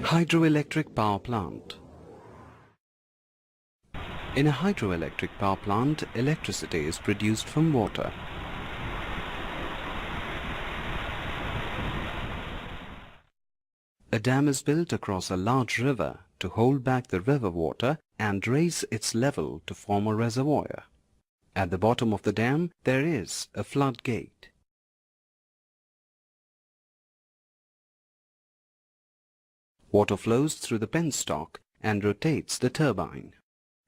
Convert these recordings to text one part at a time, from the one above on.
Hydroelectric power plant. In a hydroelectric power plant, electricity is produced from water. A dam is built across a large river to hold back the river water and raise its level to form a reservoir. At the bottom of the dam, there is a floodgate. Water flows through the penstock and rotates the turbine.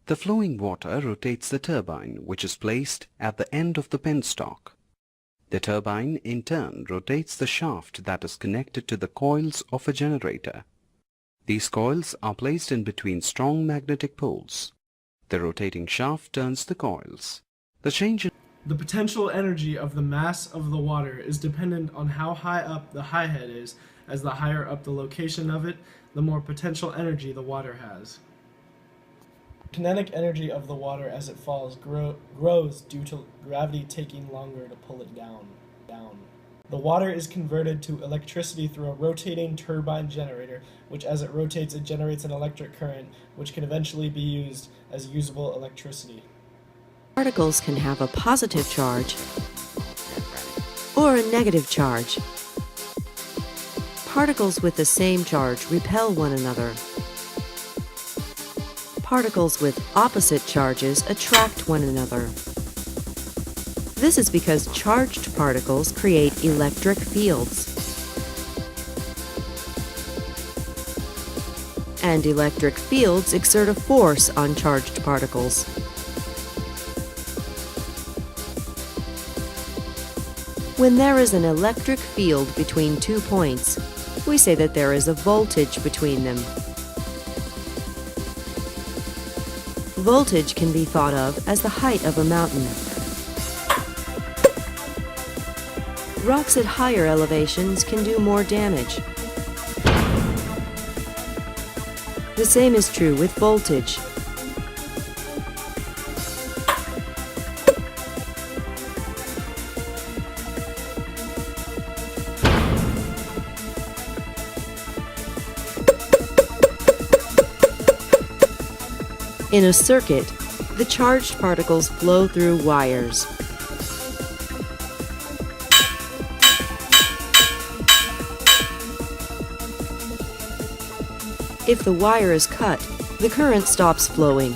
The flowing water rotates the turbine, which is placed at the end of the penstock. The turbine, in turn, rotates the shaft that is connected to the coils of a generator. These coils are placed in between strong magnetic poles. The rotating shaft turns the coils. The potential energy of the mass of the water is dependent on how high up the high head is, as the higher up the location of it, the more potential energy the water has. Kinetic energy of the water as it falls grows due to gravity taking longer to pull it down. The water is converted to electricity through a rotating turbine generator, which as it rotates it generates an electric current, which can eventually be used as usable electricity. Particles can have a positive charge or a negative charge. Particles with the same charge repel one another. Particles with opposite charges attract one another. This is because charged particles create electric fields. And electric fields exert a force on charged particles. When there is an electric field between 2 points, we say that there is a voltage between them. Voltage can be thought of as the height of a mountain. Rocks at higher elevations can do more damage. The same is true with voltage. In a circuit, the charged particles flow through wires. If the wire is cut, the current stops flowing.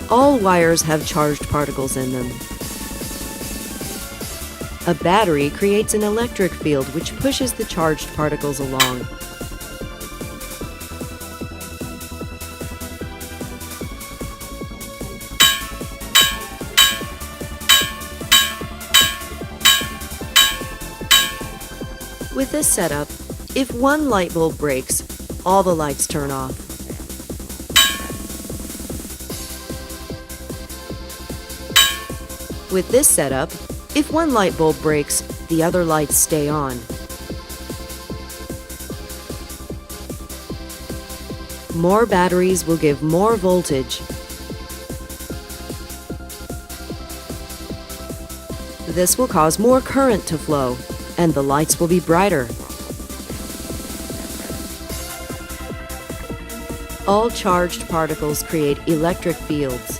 All wires have charged particles in them. A battery creates an electric field which pushes the charged particles along. With this setup, if one light bulb breaks, all the lights turn off. With this setup, if one light bulb breaks, the other lights stay on. More batteries will give more voltage. This will cause more current to flow, and the lights will be brighter. All charged particles create electric fields.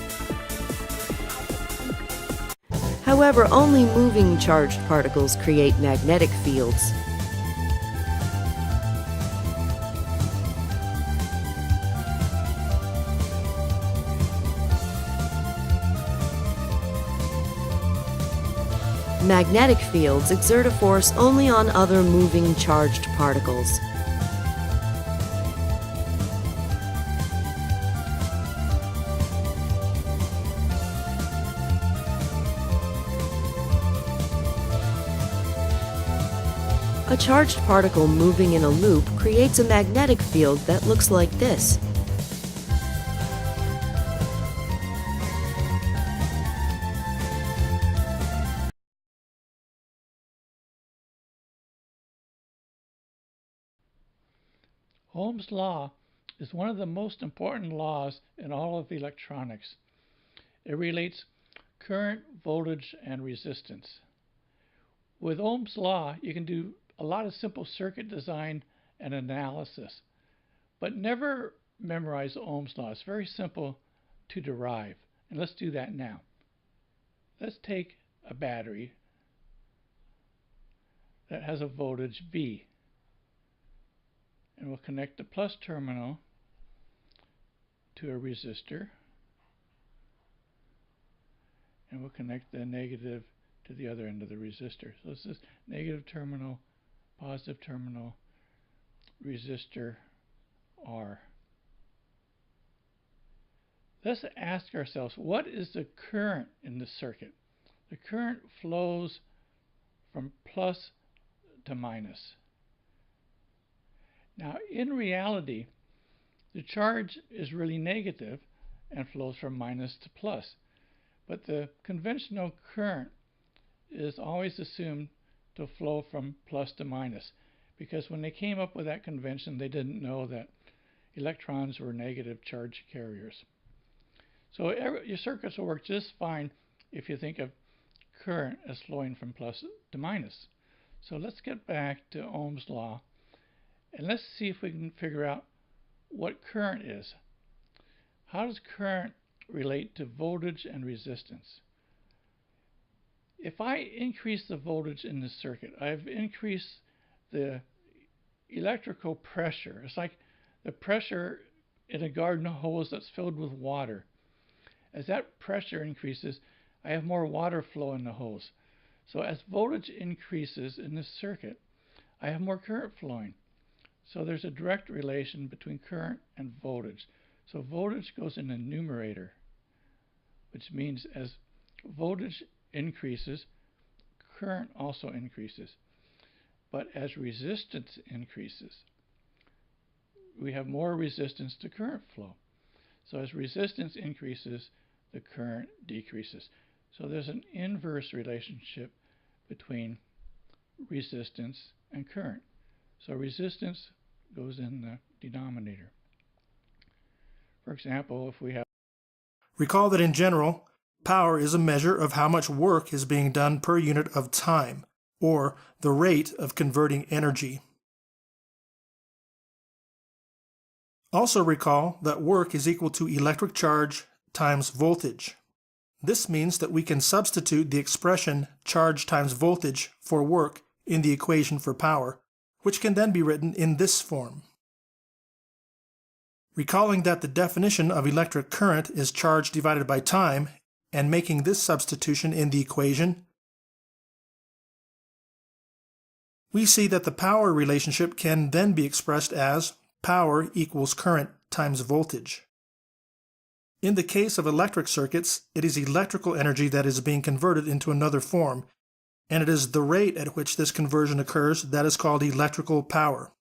However, only moving charged particles create magnetic fields. Magnetic fields exert a force only on other moving charged particles. A charged particle moving in a loop creates a magnetic field that looks like this. Ohm's law is one of the most important laws in all of electronics. It relates current, voltage, and resistance. With Ohm's law, you can do a lot of simple circuit design and analysis, but never memorize Ohm's law. It's very simple to derive, and let's do that now. Let's take a battery that has a voltage V, and we'll connect the plus terminal to a resistor, and we'll connect the negative to the other end of the resistor. So this is negative terminal, positive terminal, resistor R. Let's ask ourselves, what is the current in the circuit? The current flows from plus to minus. Now, in reality, the charge is really negative and flows from minus to plus. But the conventional current is always assumed to flow from plus to minus, because when they came up with that convention, they didn't know that electrons were negative charge carriers. So your circuits will work just fine if you think of current as flowing from plus to minus. So let's get back to Ohm's law, and let's see if we can figure out what current is. How does current relate to voltage and resistance? If I increase the voltage in the circuit, I've increased the electrical pressure. It's like the pressure in a garden hose that's filled with water. As that pressure increases, I have more water flow in the hose. So as voltage increases in this circuit, I have more current flowing. So there's a direct relation between current and voltage. So voltage goes in the numerator, which means as voltage increases, current also increases. But as resistance increases, we have more resistance to current flow. So as resistance increases, the current decreases. So there's an inverse relationship between resistance and current. So resistance goes in the denominator. For example, if we have... Recall that in general, power is a measure of how much work is being done per unit of time, or the rate of converting energy. Also recall that work is equal to electric charge times voltage. This means that we can substitute the expression charge times voltage for work in the equation for power, which can then be written in this form. Recalling that the definition of electric current is charge divided by time, and making this substitution in the equation, we see that the power relationship can then be expressed as power equals current times voltage. In the case of electric circuits, it is electrical energy that is being converted into another form, and it is the rate at which this conversion occurs that is called electrical power.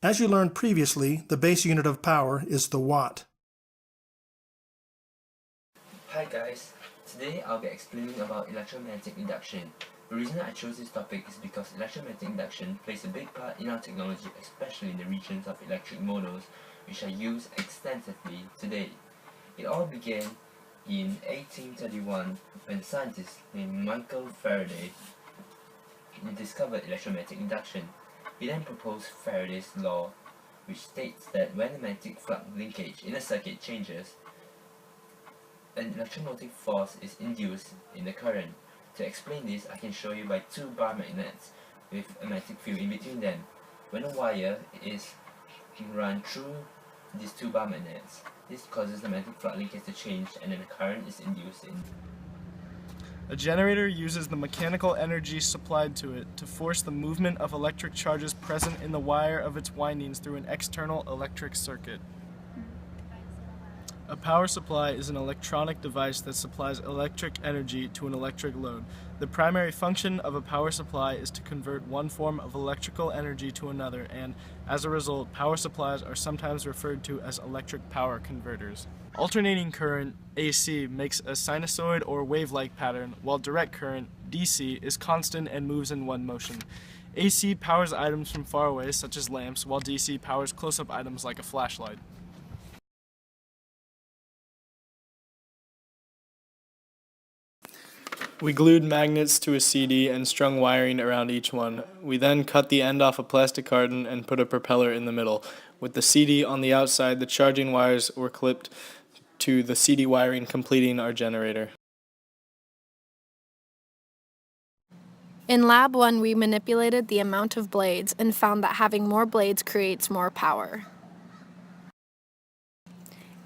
As you learned previously, the base unit of power is the watt. Hi guys, today I'll be explaining about electromagnetic induction. The reason I chose this topic is because electromagnetic induction plays a big part in our technology, especially in the regions of electric motors, which are used extensively today. It all began in 1831 when a scientist named Michael Faraday discovered electromagnetic induction. He then proposed Faraday's law, which states that when the magnetic flux linkage in a circuit changes, an electromotive force is induced in the current. To explain this, I can show you by two bar magnets with a magnetic field in between them. When a wire is run through these two bar magnets, this causes the magnetic flux linkage to change, and then a current is induced in. A generator uses the mechanical energy supplied to it to force the movement of electric charges present in the wire of its windings through an external electric circuit. A power supply is an electronic device that supplies electric energy to an electric load. The primary function of a power supply is to convert one form of electrical energy to another, and, as a result, power supplies are sometimes referred to as electric power converters. Alternating current, AC, makes a sinusoid or wave-like pattern, while direct current, DC, is constant and moves in one motion. AC powers items from far away, such as lamps, while DC powers close-up items like a flashlight. We glued magnets to a CD and strung wiring around each one. We then cut the end off a plastic carton and put a propeller in the middle. With the CD on the outside, the charging wires were clipped to the CD wiring, completing our generator. In Lab 1, we manipulated the amount of blades and found that having more blades creates more power.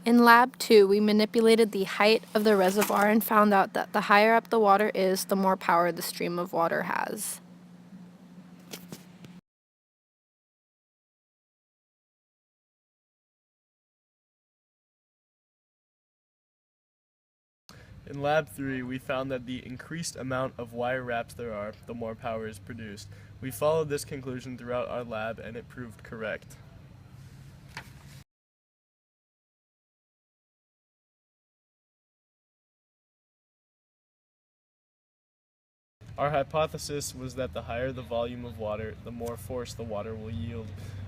In Lab 2, we manipulated the height of the reservoir and found out that the higher up the water is, the more power the stream of water has. In Lab 3, we found that the increased amount of wire wraps there are, the more power is produced. We followed this conclusion throughout our lab and it proved correct. Our hypothesis was that the higher the volume of water, the more force the water will yield.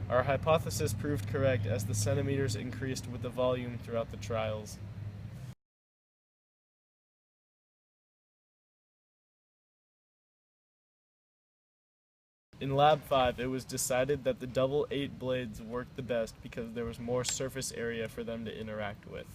Our hypothesis proved correct as the centimeters increased with the volume throughout the trials. In Lab 5, it was decided that the double 8 blades worked the best because there was more surface area for them to interact with.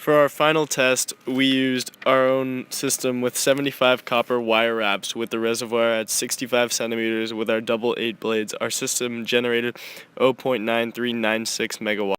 For our final test, we used our own system with 75 copper wire wraps with the reservoir at 65 centimeters with our double 8 blades. Our system generated 0.9396 megawatts.